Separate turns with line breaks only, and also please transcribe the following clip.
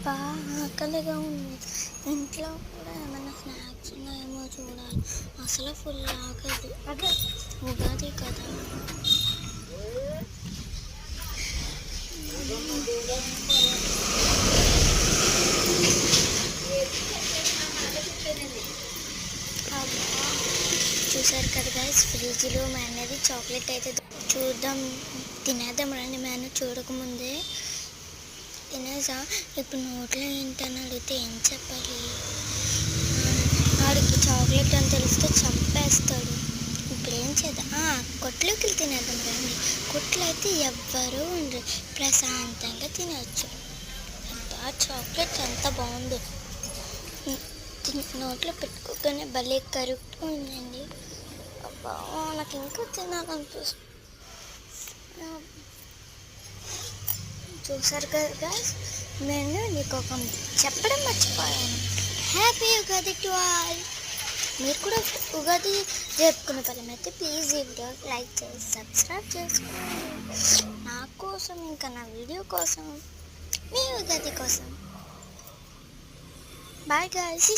బాగా ఆకలిగా ఉంది. ఇంట్లో కూడా ఏమైనా స్నాక్స్ ఉన్నాయేమో చూడాలి. అసలు ఫుల్ ఆకలి. ఉగాది కదా. చూసారు కదా గైస్, ఫ్రిడ్జ్లో అనేది చాక్లెట్ అయితే చూద్దాం, తినేద్దాం రండి. మేను చూడకముందే తినేసా. ఇప్పుడు నోట్లో ఏంటని అడిగితే ఏం చెప్పాలి? వాడికి చాక్లెట్ అని తెలిస్తే చంపేస్తాడు. ఇప్పుడు ఏం చేద్దాం? కొట్లోకి వెళ్ళి తినేద్దాం రండి. కొట్లు అయితే ఎవ్వరూ ఉండరు, ప్రశాంతంగా తినచ్చు. చాక్లెట్ ఎంత బాగుందో, నోట్లో పెట్టుకోగానే భలే కరిగిపోయిందండి. అబ్బా, నాకు ఇంకా తినాలనిపిస్తుంది. చూసారు కదా గైస్, నేను నీకు ఒక చెప్పడం మర్చిపోయాను. Happy Ugadi to all. మీరు కూడా ఉగాది జరుపుకునే పరమైతే ప్లీజ్ ఈ వీడియో లైక్ చేసి సబ్స్క్రైబ్ చేసుకోండి. నా కోసం, ఇంకా నా వీడియో కోసం, మీ ఉగాది కోసం. Bye guys.